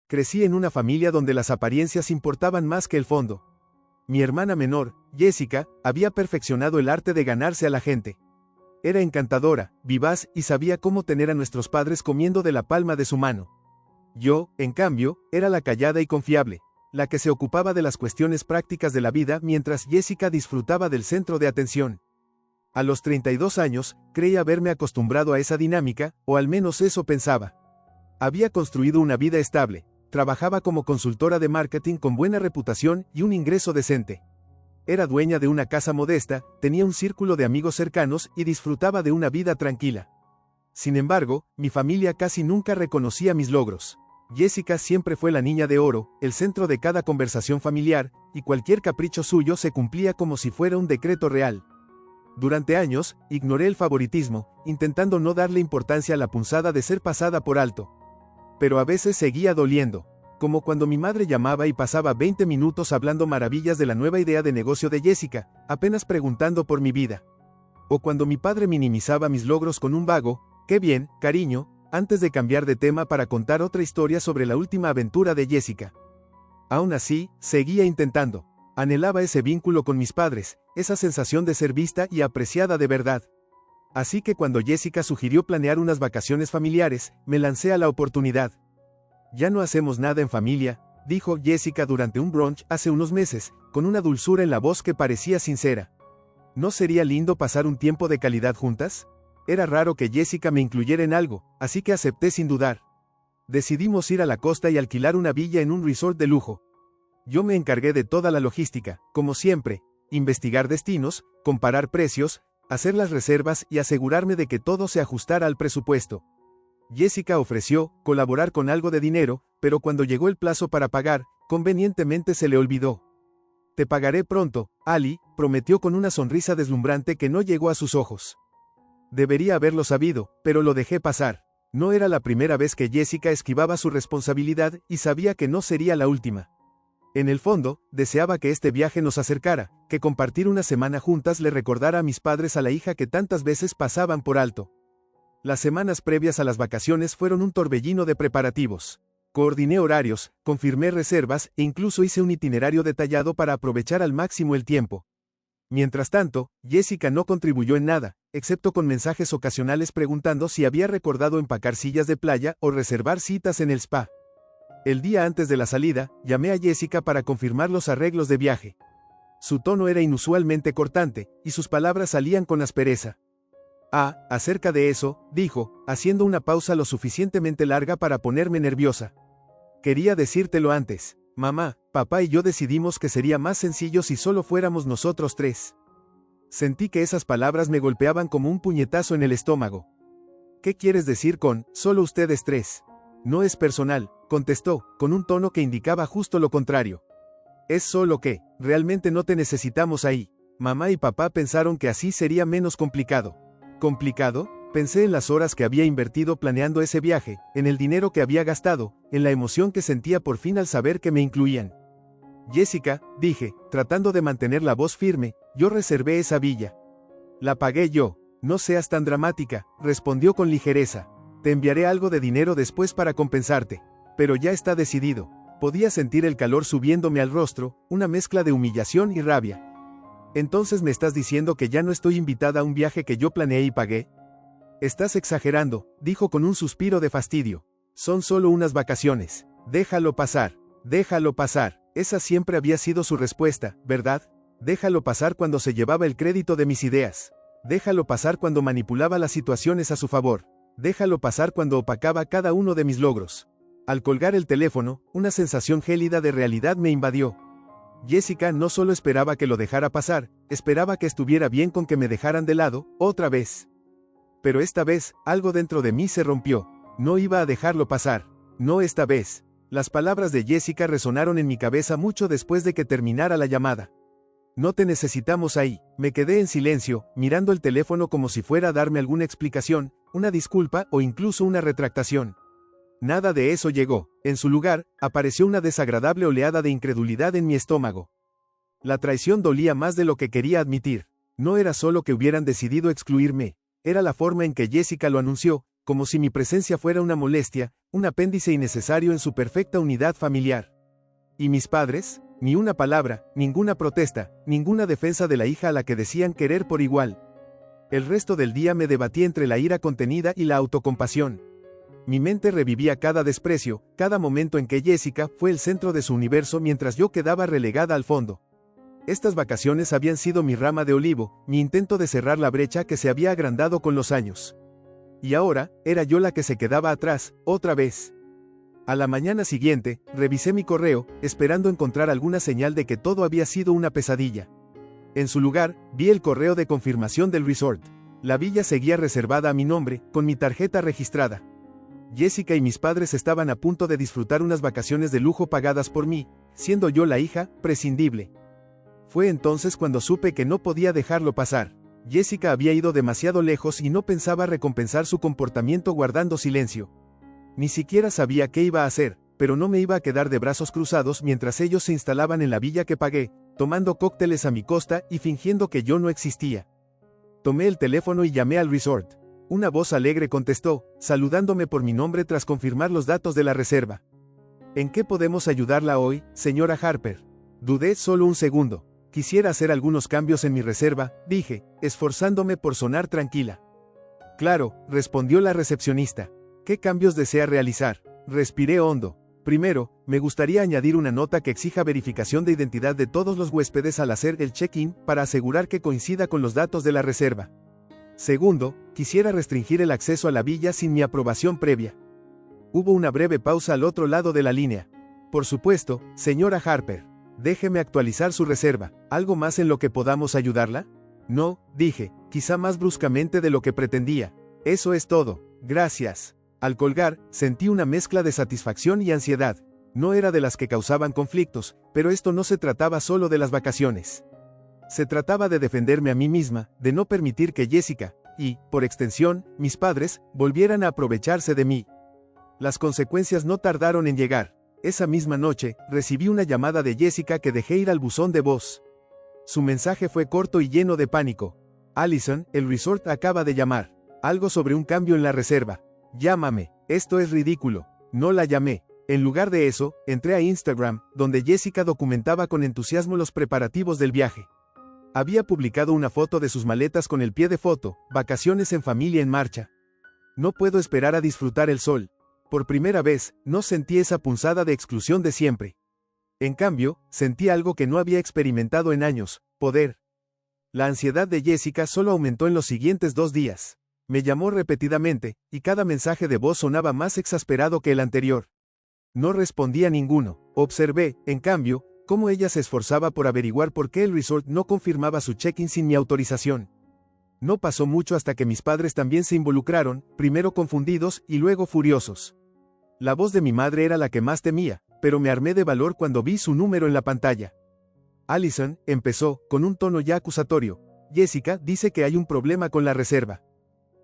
Crecí en una familia donde las apariencias importaban más que el fondo. Mi hermana menor, Jessica, había perfeccionado el arte de ganarse a la gente. Era encantadora, vivaz y sabía cómo tener a nuestros padres comiendo de la palma de su mano. Yo, en cambio, era la callada y confiable, la que se ocupaba de las cuestiones prácticas de la vida mientras Jessica disfrutaba del centro de atención. A los 32 años, creí haberme acostumbrado a esa dinámica, o al menos eso pensaba. Había construido una vida estable. Trabajaba como consultora de marketing con buena reputación y un ingreso decente. Era dueña de una casa modesta, tenía un círculo de amigos cercanos y disfrutaba de una vida tranquila. Sin embargo, mi familia casi nunca reconocía mis logros. Jessica siempre fue la niña de oro, el centro de cada conversación familiar, y cualquier capricho suyo se cumplía como si fuera un decreto real. Durante años, ignoré el favoritismo, intentando no darle importancia a la punzada de ser pasada por alto. Pero a veces seguía doliendo, como cuando mi madre llamaba y pasaba 20 minutos hablando maravillas de la nueva idea de negocio de Jessica, apenas preguntando por mi vida. O cuando mi padre minimizaba mis logros con un vago, «qué bien, cariño», antes de cambiar de tema para contar otra historia sobre la última aventura de Jessica. Aún así, seguía intentando. Anhelaba ese vínculo con mis padres, esa sensación de ser vista y apreciada de verdad. Así que cuando Jessica sugirió planear unas vacaciones familiares, me lancé a la oportunidad. «Ya no hacemos nada en familia», dijo Jessica durante un brunch hace unos meses, con una dulzura en la voz que parecía sincera. ¿No sería lindo pasar un tiempo de calidad juntas? Era raro que Jessica me incluyera en algo, así que acepté sin dudar. Decidimos ir a la costa y alquilar una villa en un resort de lujo. Yo me encargué de toda la logística, como siempre, investigar destinos, comparar precios, hacer las reservas y asegurarme de que todo se ajustara al presupuesto. Jessica ofreció colaborar con algo de dinero, pero cuando llegó el plazo para pagar, convenientemente se le olvidó. «Te pagaré pronto», Ali prometió con una sonrisa deslumbrante que no llegó a sus ojos. Debería haberlo sabido, pero lo dejé pasar. No era la primera vez que Jessica esquivaba su responsabilidad y sabía que no sería la última. En el fondo, deseaba que este viaje nos acercara, que compartir una semana juntas le recordara a mis padres a la hija que tantas veces pasaban por alto. Las semanas previas a las vacaciones fueron un torbellino de preparativos. Coordiné horarios, confirmé reservas e incluso hice un itinerario detallado para aprovechar al máximo el tiempo. Mientras tanto, Jessica no contribuyó en nada, excepto con mensajes ocasionales preguntando si había recordado empacar sillas de playa o reservar citas en el spa. El día antes de la salida, llamé a Jessica para confirmar los arreglos de viaje. Su tono era inusualmente cortante, y sus palabras salían con aspereza. Acerca de eso», dijo, haciendo una pausa lo suficientemente larga para ponerme nerviosa. «Quería decírtelo antes. Mamá, papá y yo decidimos que sería más sencillo si solo fuéramos nosotros tres». Sentí que esas palabras me golpeaban como un puñetazo en el estómago. «¿Qué quieres decir con, solo ustedes tres?» «No es personal», contestó, con un tono que indicaba justo lo contrario. «Es solo que, realmente no te necesitamos ahí. Mamá y papá pensaron que así sería menos complicado». ¿Complicado? Pensé en las horas que había invertido planeando ese viaje, en el dinero que había gastado, en la emoción que sentía por fin al saber que me incluían. «Jessica», dije, tratando de mantener la voz firme, «yo reservé esa villa. La pagué yo». «No seas tan dramática», respondió con ligereza. «Te enviaré algo de dinero después para compensarte. Pero ya está decidido». Podía sentir el calor subiéndome al rostro, una mezcla de humillación y rabia. «¿Entonces me estás diciendo que ya no estoy invitada a un viaje que yo planeé y pagué?» «Estás exagerando», dijo con un suspiro de fastidio. «Son solo unas vacaciones. Déjalo pasar. Déjalo pasar». Esa siempre había sido su respuesta, ¿verdad? Déjalo pasar cuando se llevaba el crédito de mis ideas. Déjalo pasar cuando manipulaba las situaciones a su favor. Déjalo pasar cuando opacaba cada uno de mis logros. Al colgar el teléfono, una sensación gélida de realidad me invadió. Jessica no solo esperaba que lo dejara pasar, esperaba que estuviera bien con que me dejaran de lado, otra vez. Pero esta vez, algo dentro de mí se rompió. No iba a dejarlo pasar. No esta vez. Las palabras de Jessica resonaron en mi cabeza mucho después de que terminara la llamada. «No te necesitamos ahí». Me quedé en silencio, mirando el teléfono como si fuera a darme alguna explicación, una disculpa o incluso una retractación. Nada de eso llegó. En su lugar, apareció una desagradable oleada de incredulidad en mi estómago. La traición dolía más de lo que quería admitir. No era solo que hubieran decidido excluirme, era la forma en que Jessica lo anunció, como si mi presencia fuera una molestia, un apéndice innecesario en su perfecta unidad familiar. ¿Y mis padres? Ni una palabra, ninguna protesta, ninguna defensa de la hija a la que decían querer por igual. El resto del día me debatí entre la ira contenida y la autocompasión. Mi mente revivía cada desprecio, cada momento en que Jessica fue el centro de su universo mientras yo quedaba relegada al fondo. Estas vacaciones habían sido mi rama de olivo, mi intento de cerrar la brecha que se había agrandado con los años. Y ahora, era yo la que se quedaba atrás, otra vez. A la mañana siguiente, revisé mi correo, esperando encontrar alguna señal de que todo había sido una pesadilla. En su lugar, vi el correo de confirmación del resort. La villa seguía reservada a mi nombre, con mi tarjeta registrada. Jessica y mis padres estaban a punto de disfrutar unas vacaciones de lujo pagadas por mí, siendo yo la hija prescindible. Fue entonces cuando supe que no podía dejarlo pasar. Jessica había ido demasiado lejos y no pensaba recompensar su comportamiento guardando silencio. Ni siquiera sabía qué iba a hacer, pero no me iba a quedar de brazos cruzados mientras ellos se instalaban en la villa que pagué, tomando cócteles a mi costa y fingiendo que yo no existía. Tomé el teléfono y llamé al resort. Una voz alegre contestó, saludándome por mi nombre tras confirmar los datos de la reserva. ¿En qué podemos ayudarla hoy, señora Harper? Dudé solo un segundo. Quisiera hacer algunos cambios en mi reserva, dije, esforzándome por sonar tranquila. Claro, respondió la recepcionista. ¿Qué cambios desea realizar? Respiré hondo. Primero, me gustaría añadir una nota que exija verificación de identidad de todos los huéspedes al hacer el check-in para asegurar que coincida con los datos de la reserva. Segundo, quisiera restringir el acceso a la villa sin mi aprobación previa. Hubo una breve pausa al otro lado de la línea. Por supuesto, señora Harper. Déjeme actualizar su reserva. ¿Algo más en lo que podamos ayudarla? No, dije, quizá más bruscamente de lo que pretendía. Eso es todo. Gracias. Al colgar, sentí una mezcla de satisfacción y ansiedad. No era de las que causaban conflictos, pero esto no se trataba solo de las vacaciones. Se trataba de defenderme a mí misma, de no permitir que Jessica, y, por extensión, mis padres, volvieran a aprovecharse de mí. Las consecuencias no tardaron en llegar. Esa misma noche, recibí una llamada de Jessica que dejé ir al buzón de voz. Su mensaje fue corto y lleno de pánico. Allison, el resort acaba de llamar. Algo sobre un cambio en la reserva. Llámame, esto es ridículo. No la llamé. En lugar de eso, entré a Instagram, donde Jessica documentaba con entusiasmo los preparativos del viaje. Había publicado una foto de sus maletas con el pie de foto, vacaciones en familia en marcha. No puedo esperar a disfrutar el sol. Por primera vez, no sentí esa punzada de exclusión de siempre. En cambio, sentí algo que no había experimentado en años, poder. La ansiedad de Jessica solo aumentó en los siguientes 2 días. Me llamó repetidamente, y cada mensaje de voz sonaba más exasperado que el anterior. No respondía ninguno. Observé, en cambio, cómo ella se esforzaba por averiguar por qué el resort no confirmaba su check-in sin mi autorización. No pasó mucho hasta que mis padres también se involucraron, primero confundidos y luego furiosos. La voz de mi madre era la que más temía, pero me armé de valor cuando vi su número en la pantalla. Allison, empezó, con un tono ya acusatorio. Jessica dice que hay un problema con la reserva.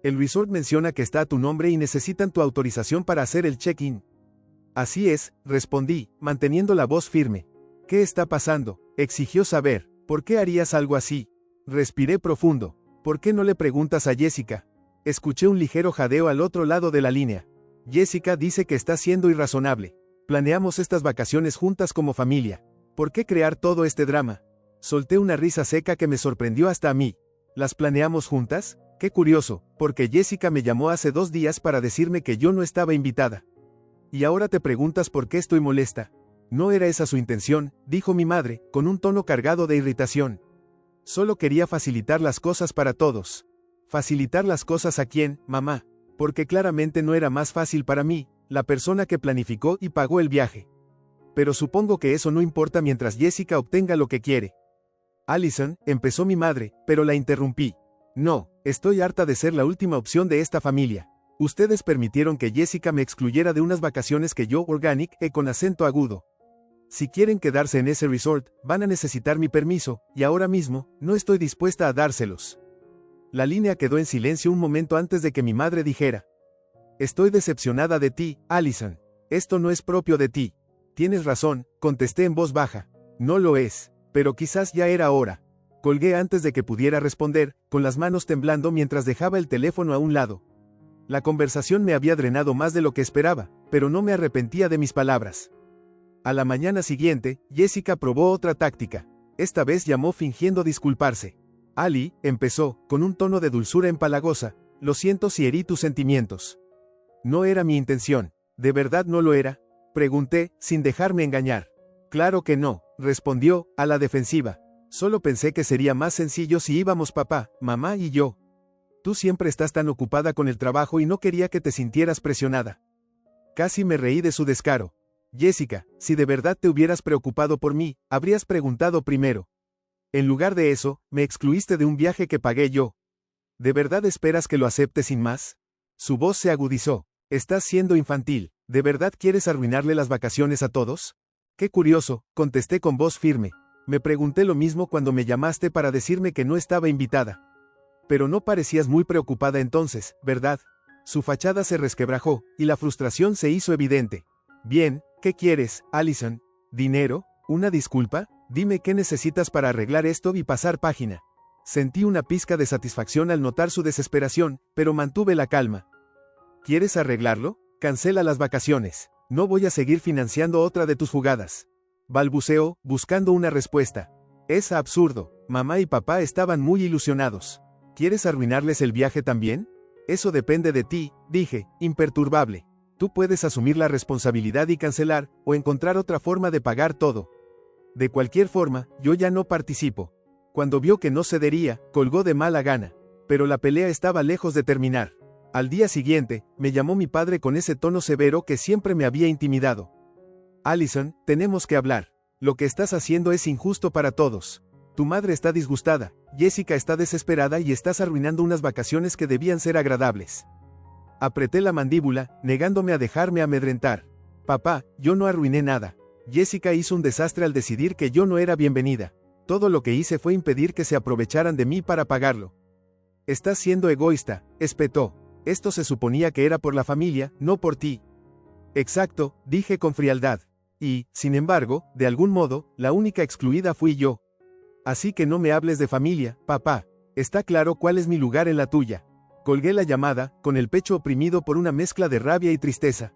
El resort menciona que está a tu nombre y necesitan tu autorización para hacer el check-in. Así es, respondí, manteniendo la voz firme. ¿Qué está pasando? Exigió saber. ¿Por qué harías algo así? Respiré profundo. ¿Por qué no le preguntas a Jessica? Escuché un ligero jadeo al otro lado de la línea. Jessica dice que está siendo irrazonable. Planeamos estas vacaciones juntas como familia. ¿Por qué crear todo este drama? Solté una risa seca que me sorprendió hasta a mí. ¿Las planeamos juntas? Qué curioso, porque Jessica me llamó hace 2 días para decirme que yo no estaba invitada. Y ahora te preguntas por qué estoy molesta. No era esa su intención, dijo mi madre, con un tono cargado de irritación. Solo quería facilitar las cosas para todos. ¿Facilitar las cosas a quién, mamá? Porque claramente no era más fácil para mí, la persona que planificó y pagó el viaje. Pero supongo que eso no importa mientras Jessica obtenga lo que quiere. Allison, empezó mi madre, pero la interrumpí. No, estoy harta de ser la última opción de esta familia. Ustedes permitieron que Jessica me excluyera de unas vacaciones que yo organiqué con acento agudo. Si quieren quedarse en ese resort, van a necesitar mi permiso, y ahora mismo, no estoy dispuesta a dárselos. La línea quedó en silencio un momento antes de que mi madre dijera. Estoy decepcionada de ti, Allison. Esto no es propio de ti. Tienes razón, contesté en voz baja. No lo es, pero quizás ya era hora. Colgué antes de que pudiera responder, con las manos temblando mientras dejaba el teléfono a un lado. La conversación me había drenado más de lo que esperaba, pero no me arrepentía de mis palabras. A la mañana siguiente, Jessica probó otra táctica. Esta vez llamó fingiendo disculparse. Ali, empezó, con un tono de dulzura empalagosa, lo siento si herí tus sentimientos. No era mi intención. ¿De verdad no lo era? Pregunté, sin dejarme engañar. Claro que no, respondió, a la defensiva. Solo pensé que sería más sencillo si íbamos papá, mamá y yo. Tú siempre estás tan ocupada con el trabajo y no quería que te sintieras presionada. Casi me reí de su descaro. Jessica, si de verdad te hubieras preocupado por mí, habrías preguntado primero. En lugar de eso, me excluiste de un viaje que pagué yo. ¿De verdad esperas que lo acepte sin más? Su voz se agudizó. Estás siendo infantil. ¿De verdad quieres arruinarle las vacaciones a todos? Qué curioso, contesté con voz firme. Me pregunté lo mismo cuando me llamaste para decirme que no estaba invitada. Pero no parecías muy preocupada entonces, ¿verdad? Su fachada se resquebrajó, y la frustración se hizo evidente. Bien, ¿qué quieres, Allison? ¿Dinero? ¿Una disculpa? Dime qué necesitas para arreglar esto y pasar página. Sentí una pizca de satisfacción al notar su desesperación, pero mantuve la calma. ¿Quieres arreglarlo? Cancela las vacaciones. No voy a seguir financiando otra de tus jugadas. Balbuceó, buscando una respuesta. Es absurdo. Mamá y papá estaban muy ilusionados. ¿Quieres arruinarles el viaje también? Eso depende de ti, dije, imperturbable. Tú puedes asumir la responsabilidad y cancelar, o encontrar otra forma de pagar todo. De cualquier forma, yo ya no participo. Cuando vio que no cedería, colgó de mala gana. Pero la pelea estaba lejos de terminar. Al día siguiente, me llamó mi padre con ese tono severo que siempre me había intimidado. Allison, tenemos que hablar. Lo que estás haciendo es injusto para todos. Tu madre está disgustada, Jessica está desesperada y estás arruinando unas vacaciones que debían ser agradables. Apreté la mandíbula, negándome a dejarme amedrentar. Papá, yo no arruiné nada. Jessica hizo un desastre al decidir que yo no era bienvenida. Todo lo que hice fue impedir que se aprovecharan de mí para pagarlo. Estás siendo egoísta, espetó. Esto se suponía que era por la familia, no por ti. Exacto, dije con frialdad. Y, sin embargo, de algún modo, la única excluida fui yo. Así que no me hables de familia, papá. Está claro cuál es mi lugar en la tuya. Colgué la llamada, con el pecho oprimido por una mezcla de rabia y tristeza.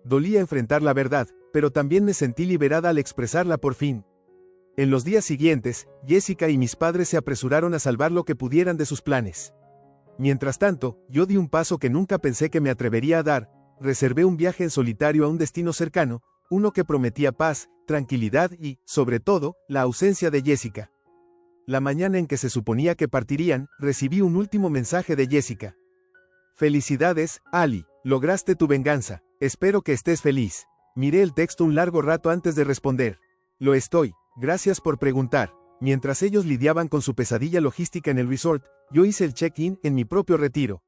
Dolía enfrentar la verdad, pero también me sentí liberada al expresarla por fin. En los días siguientes, Jessica y mis padres se apresuraron a salvar lo que pudieran de sus planes. Mientras tanto, yo di un paso que nunca pensé que me atrevería a dar, reservé un viaje en solitario a un destino cercano, uno que prometía paz, tranquilidad y, sobre todo, la ausencia de Jessica. La mañana en que se suponía que partirían, recibí un último mensaje de Jessica. Felicidades, Ali, lograste tu venganza, espero que estés feliz. Miré el texto un largo rato antes de responder. Lo estoy, gracias por preguntar. Mientras ellos lidiaban con su pesadilla logística en el resort, yo hice el check-in en mi propio retiro.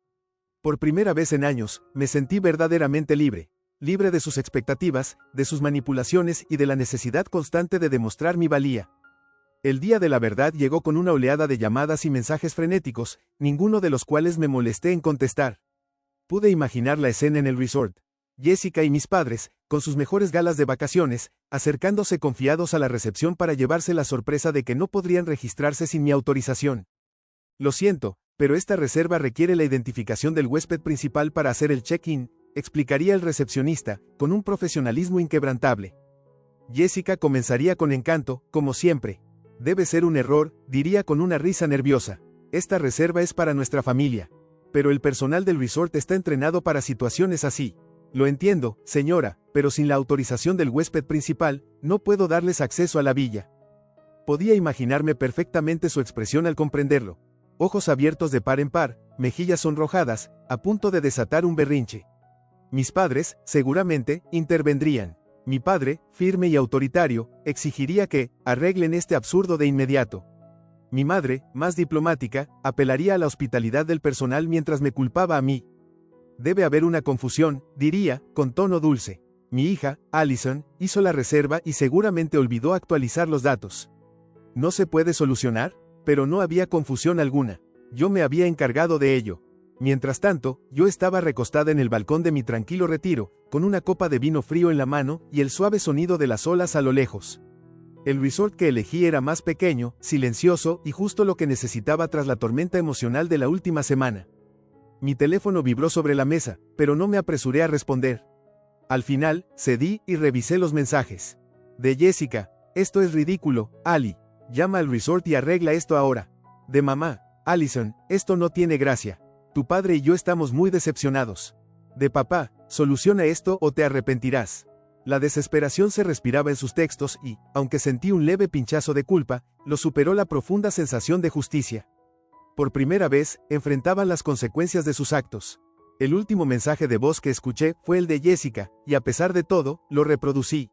Por primera vez en años, me sentí verdaderamente libre. Libre de sus expectativas, de sus manipulaciones y de la necesidad constante de demostrar mi valía. El día de la verdad llegó con una oleada de llamadas y mensajes frenéticos, ninguno de los cuales me molesté en contestar. Pude imaginar la escena en el resort. Jessica y mis padres, con sus mejores galas de vacaciones, acercándose confiados a la recepción para llevarse la sorpresa de que no podrían registrarse sin mi autorización. Lo siento, pero esta reserva requiere la identificación del huésped principal para hacer el check-in, explicaría el recepcionista, con un profesionalismo inquebrantable. Jessica comenzaría con encanto, como siempre. Debe ser un error, diría con una risa nerviosa. Esta reserva es para nuestra familia. Pero el personal del resort está entrenado para situaciones así. Lo entiendo, señora, pero sin la autorización del huésped principal, no puedo darles acceso a la villa. Podía imaginarme perfectamente su expresión al comprenderlo. Ojos abiertos de par en par, mejillas sonrojadas, a punto de desatar un berrinche. Mis padres, seguramente, intervendrían. Mi padre, firme y autoritario, exigiría que arreglen este absurdo de inmediato. Mi madre, más diplomática, apelaría a la hospitalidad del personal mientras me culpaba a mí. Debe haber una confusión, diría, con tono dulce. Mi hija, Allison, hizo la reserva y seguramente olvidó actualizar los datos. ¿No se puede solucionar? Pero no había confusión alguna. Yo me había encargado de ello. Mientras tanto, yo estaba recostada en el balcón de mi tranquilo retiro, con una copa de vino frío en la mano y el suave sonido de las olas a lo lejos. El resort que elegí era más pequeño, silencioso y justo lo que necesitaba tras la tormenta emocional de la última semana. Mi teléfono vibró sobre la mesa, pero no me apresuré a responder. Al final, cedí y revisé los mensajes. De Jessica: esto es ridículo, Ali. Llama al resort y arregla esto ahora. De mamá: Allison, esto no tiene gracia. Tu padre y yo estamos muy decepcionados. De papá: soluciona esto o te arrepentirás. La desesperación se respiraba en sus textos y, aunque sentí un leve pinchazo de culpa, lo superó la profunda sensación de justicia. Por primera vez, enfrentaban las consecuencias de sus actos. El último mensaje de voz que escuché fue el de Jessica, y a pesar de todo, lo reproducí.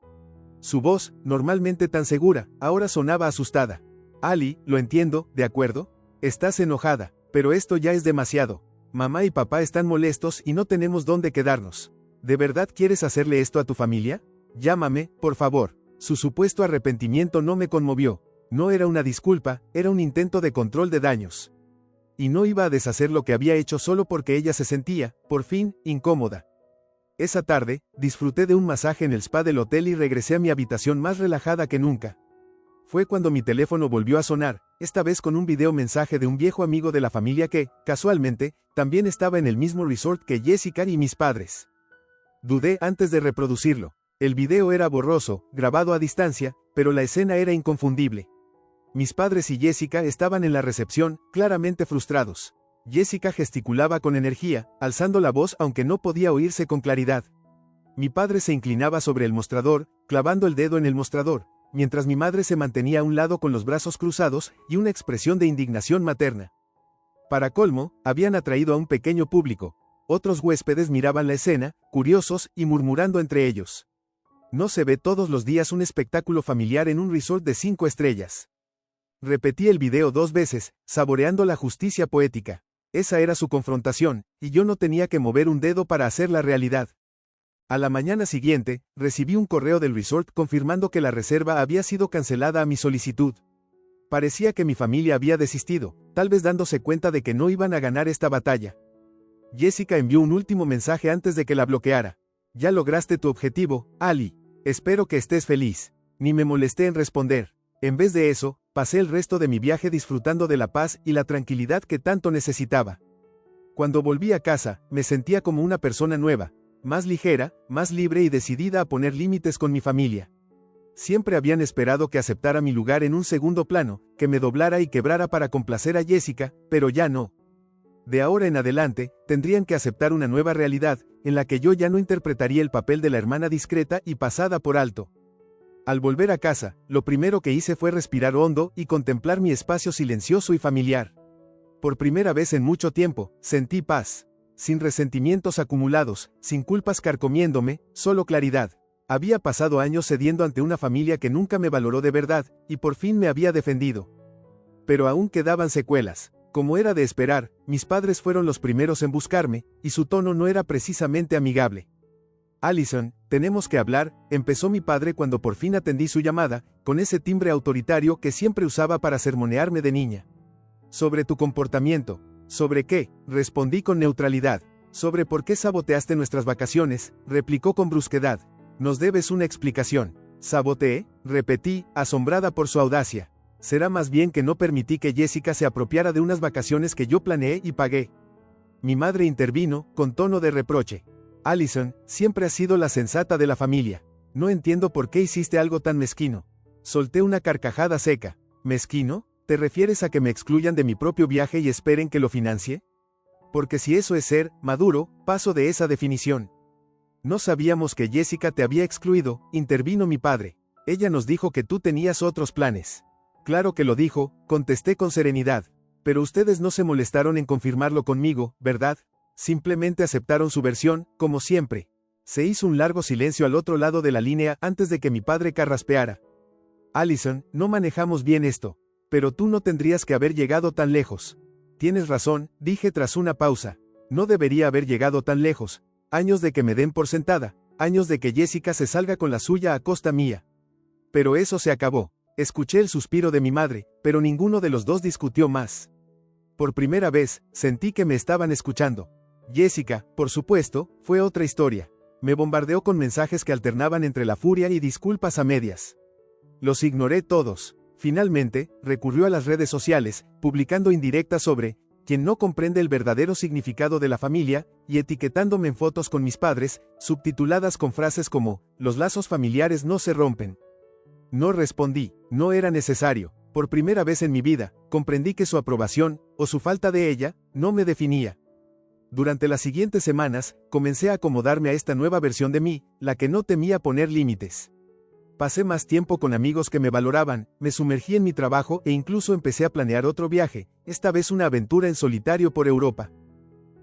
Su voz, normalmente tan segura, ahora sonaba asustada. Ali, lo entiendo, ¿de acuerdo? Estás enojada, pero esto ya es demasiado. Mamá y papá están molestos y no tenemos dónde quedarnos. ¿De verdad quieres hacerle esto a tu familia? Llámame, por favor. Su supuesto arrepentimiento no me conmovió. No era una disculpa, era un intento de control de daños. Y no iba a deshacer lo que había hecho solo porque ella se sentía, por fin, incómoda. Esa tarde, disfruté de un masaje en el spa del hotel y regresé a mi habitación más relajada que nunca. Fue cuando mi teléfono volvió a sonar, esta vez con un video mensaje de un viejo amigo de la familia que, casualmente, también estaba en el mismo resort que Jessica y mis padres. Dudé antes de reproducirlo. El video era borroso, grabado a distancia, pero la escena era inconfundible. Mis padres y Jessica estaban en la recepción, claramente frustrados. Jessica gesticulaba con energía, alzando la voz aunque no podía oírse con claridad. Mi padre se inclinaba sobre el mostrador, clavando el dedo en el mostrador, mientras mi madre se mantenía a un lado con los brazos cruzados y una expresión de indignación materna. Para colmo, habían atraído a un pequeño público. Otros huéspedes miraban la escena, curiosos y murmurando entre ellos. No se ve todos los días un espectáculo familiar en un resort de 5 estrellas. Repetí el video 2 veces, saboreando la justicia poética. Esa era su confrontación, y yo no tenía que mover un dedo para hacerla realidad. A la mañana siguiente, recibí un correo del resort confirmando que la reserva había sido cancelada a mi solicitud. Parecía que mi familia había desistido, tal vez dándose cuenta de que no iban a ganar esta batalla. Jessica envió un último mensaje antes de que la bloqueara. Ya lograste tu objetivo, Ali. Espero que estés feliz. Ni me molesté en responder. En vez de eso, pasé el resto de mi viaje disfrutando de la paz y la tranquilidad que tanto necesitaba. Cuando volví a casa, me sentía como una persona nueva, más ligera, más libre y decidida a poner límites con mi familia. Siempre habían esperado que aceptara mi lugar en un segundo plano, que me doblara y quebrara para complacer a Jessica, pero ya no. De ahora en adelante, tendrían que aceptar una nueva realidad, en la que yo ya no interpretaría el papel de la hermana discreta y pasada por alto. Al volver a casa, lo primero que hice fue respirar hondo y contemplar mi espacio silencioso y familiar. Por primera vez en mucho tiempo, sentí paz. Sin resentimientos acumulados, sin culpas carcomiéndome, solo claridad. Había pasado años cediendo ante una familia que nunca me valoró de verdad, y por fin me había defendido. Pero aún quedaban secuelas. Como era de esperar, mis padres fueron los primeros en buscarme, y su tono no era precisamente amigable. Allison, tenemos que hablar, empezó mi padre cuando por fin atendí su llamada, con ese timbre autoritario que siempre usaba para sermonearme de niña. Sobre tu comportamiento. ¿Sobre qué? Respondí con neutralidad. Sobre por qué saboteaste nuestras vacaciones, replicó con brusquedad. Nos debes una explicación. ¿Saboteé? Repetí, asombrada por su audacia. Será más bien que no permití que Jessica se apropiara de unas vacaciones que yo planeé y pagué. Mi madre intervino, con tono de reproche. Allison, siempre has sido la sensata de la familia. No entiendo por qué hiciste algo tan mezquino. Solté una carcajada seca. ¿Mezquino? ¿Te refieres a que me excluyan de mi propio viaje y esperen que lo financie? Porque si eso es ser maduro, paso de esa definición. No sabíamos que Jessica te había excluido, intervino mi padre. Ella nos dijo que tú tenías otros planes. Claro que lo dijo, contesté con serenidad. Pero ustedes no se molestaron en confirmarlo conmigo, ¿verdad? Simplemente aceptaron su versión, como siempre. Se hizo un largo silencio al otro lado de la línea antes de que mi padre carraspeara. Allison, no manejamos bien esto. Pero tú no tendrías que haber llegado tan lejos. Tienes razón, dije tras una pausa. No debería haber llegado tan lejos. Años de que me den por sentada, años de que Jessica se salga con la suya a costa mía. Pero eso se acabó. Escuché el suspiro de mi madre, pero ninguno de los dos discutió más. Por primera vez, sentí que me estaban escuchando. Jessica, por supuesto, fue otra historia. Me bombardeó con mensajes que alternaban entre la furia y disculpas a medias. Los ignoré todos. Finalmente, recurrió a las redes sociales, publicando indirectas sobre quien no comprende el verdadero significado de la familia, y etiquetándome en fotos con mis padres, subtituladas con frases como, los lazos familiares no se rompen. No respondí, no era necesario. Por primera vez en mi vida, comprendí que su aprobación, o su falta de ella, no me definía. Durante las siguientes semanas, comencé a acomodarme a esta nueva versión de mí, la que no temía poner límites. Pasé más tiempo con amigos que me valoraban, me sumergí en mi trabajo e incluso empecé a planear otro viaje, esta vez una aventura en solitario por Europa.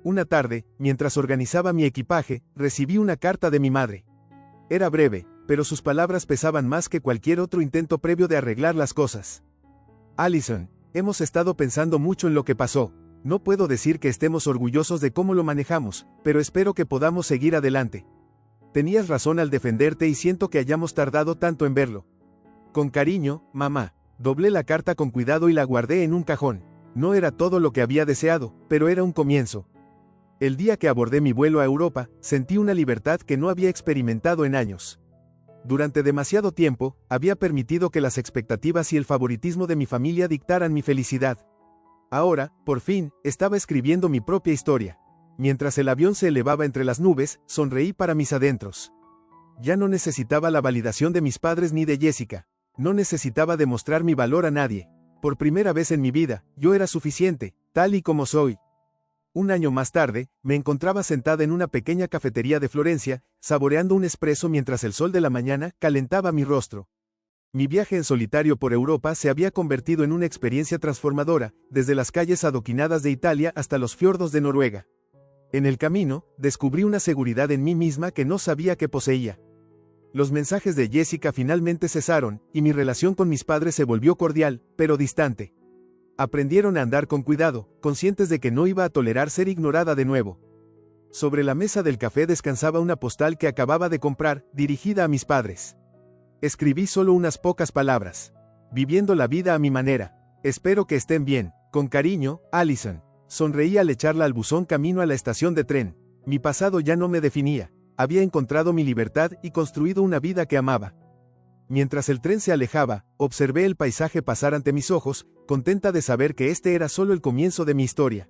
Una tarde, mientras organizaba mi equipaje, recibí una carta de mi madre. Era breve, pero sus palabras pesaban más que cualquier otro intento previo de arreglar las cosas. Allison, hemos estado pensando mucho en lo que pasó. No puedo decir que estemos orgullosos de cómo lo manejamos, pero espero que podamos seguir adelante. Tenías razón al defenderte y siento que hayamos tardado tanto en verlo. Con cariño, mamá. Doblé la carta con cuidado y la guardé en un cajón. No era todo lo que había deseado, pero era un comienzo. El día que abordé mi vuelo a Europa, sentí una libertad que no había experimentado en años. Durante demasiado tiempo, había permitido que las expectativas y el favoritismo de mi familia dictaran mi felicidad. Ahora, por fin, estaba escribiendo mi propia historia. Mientras el avión se elevaba entre las nubes, sonreí para mis adentros. Ya no necesitaba la validación de mis padres ni de Jessica. No necesitaba demostrar mi valor a nadie. Por primera vez en mi vida, yo era suficiente, tal y como soy. Un año más tarde, me encontraba sentada en una pequeña cafetería de Florencia, saboreando un espresso mientras el sol de la mañana calentaba mi rostro. Mi viaje en solitario por Europa se había convertido en una experiencia transformadora, desde las calles adoquinadas de Italia hasta los fiordos de Noruega. En el camino, descubrí una seguridad en mí misma que no sabía que poseía. Los mensajes de Jessica finalmente cesaron, y mi relación con mis padres se volvió cordial, pero distante. Aprendieron a andar con cuidado, conscientes de que no iba a tolerar ser ignorada de nuevo. Sobre la mesa del café descansaba una postal que acababa de comprar, dirigida a mis padres. Escribí solo unas pocas palabras. Viviendo la vida a mi manera. Espero que estén bien. Con cariño, Allison. Sonreí al echarla al buzón camino a la estación de tren. Mi pasado ya no me definía. Había encontrado mi libertad y construido una vida que amaba. Mientras el tren se alejaba, observé el paisaje pasar ante mis ojos, contenta de saber que este era solo el comienzo de mi historia.